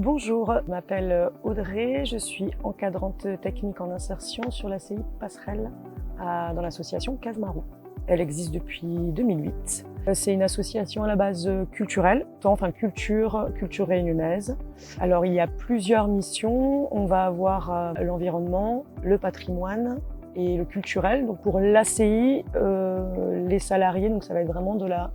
Bonjour, je m'appelle Audrey, je suis encadrante technique en insertion sur la CI Passerelle dans l'association Casemarou. Elle existe depuis 2008. C'est une association à la base culturelle, culture réunionnaise. Alors il y a plusieurs missions, on va avoir l'environnement, le patrimoine et le culturel. Donc pour l'ACI, les salariés, donc ça va être vraiment de la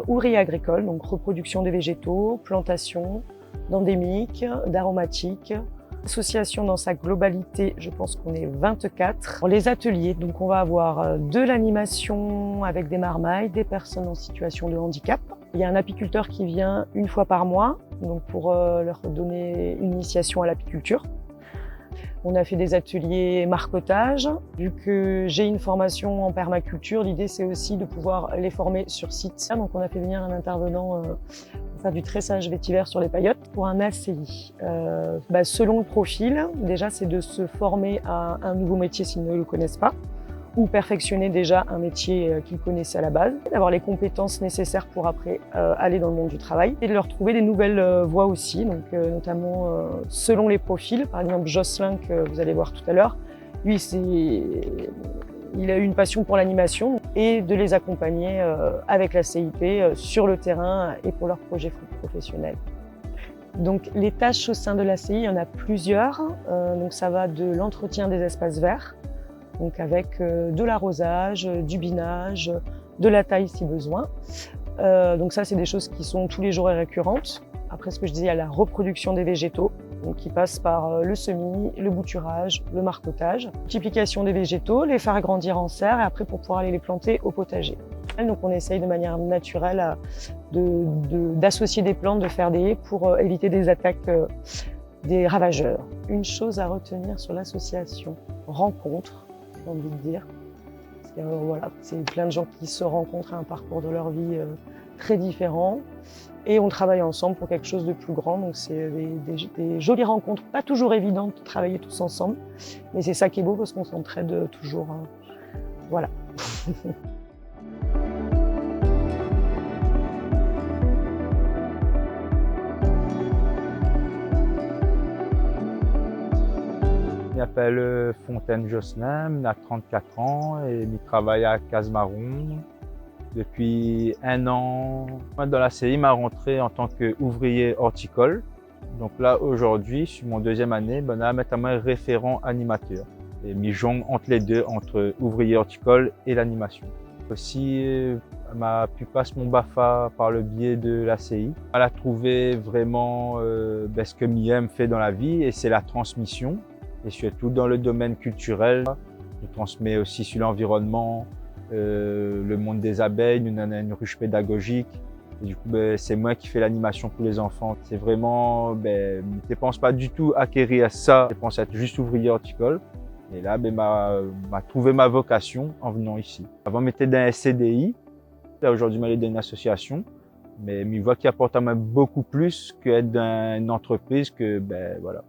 ouvrier agricole, donc reproduction des végétaux, plantation, d'endémiques, d'aromatiques. L'association dans sa globalité, je pense qu'on est 24. Les ateliers, donc on va avoir de l'animation avec des marmailles, des personnes en situation de handicap. Il y a un apiculteur qui vient une fois par mois, donc pour leur donner une initiation à l'apiculture. On a fait des ateliers marcotage. Vu que j'ai une formation en permaculture, l'idée c'est aussi de pouvoir les former sur site. Donc on a fait venir un intervenant pour faire du tressage vétiver sur les paillotes. Pour un ACI, selon le profil, déjà c'est de se former à un nouveau métier s'ils ne le connaissent pas, ou perfectionner déjà un métier qu'ils connaissaient à la base, d'avoir les compétences nécessaires pour après aller dans le monde du travail, et de leur trouver des nouvelles voies aussi, donc notamment selon les profils. Par exemple Jocelyn, que vous allez voir tout à l'heure, lui il a eu une passion pour l'animation, et de les accompagner avec la CIP sur le terrain et pour leurs projets professionnels. Donc les tâches au sein de l'ACI, il y en a plusieurs, donc ça va de l'entretien des espaces verts, donc avec de l'arrosage, du binage, de la taille si besoin. Donc ça, c'est des choses qui sont tous les jours et récurrentes. Après, ce que je disais, il y a la reproduction des végétaux, donc qui passe par le semis, le bouturage, le marcotage, multiplication des végétaux, les faire grandir en serre et après pour pouvoir aller les planter au potager. Donc on essaye de manière naturelle d'associer des plantes, de faire des haies pour éviter des attaques des ravageurs. Une chose à retenir sur l'association, rencontre, j'ai envie de dire. Voilà, c'est plein de gens qui se rencontrent à un parcours de leur vie très différent et on travaille ensemble pour quelque chose de plus grand. Donc c'est des jolies rencontres, pas toujours évidentes de travailler tous ensemble, mais c'est ça qui est beau parce qu'on s'entraide toujours. Voilà. Je m'appelle Fontaine Jocelyn, j'ai 34 ans et je travaille à Casemarou depuis 1 an. Dans la CI, je suis rentré en tant qu'ouvrier horticole. Donc là, aujourd'hui, sur mon 2e année, je suis maintenant référent animateur. Et je jongle entre les deux, entre ouvrier horticole et l'animation. Aussi, je pu passer mon BAFA par le biais de la CI. Elle a trouvé vraiment ce que j'aime faire dans la vie, et c'est la transmission. Et surtout dans le domaine culturel, je transmets aussi sur l'environnement, le monde des abeilles, nous avons une ruche pédagogique. Et du coup, c'est moi qui fais l'animation pour les enfants. C'est vraiment, je ne pense pas du tout acquérir ça, je pense être juste ouvrier horticole. Et là, m'a trouvé ma vocation en venant ici. Avant, j'étais dans un CDI. Là, aujourd'hui, je suis dans une association. Mais je vois qu'il apporte à moi beaucoup plus qu'être dans une entreprise que, voilà.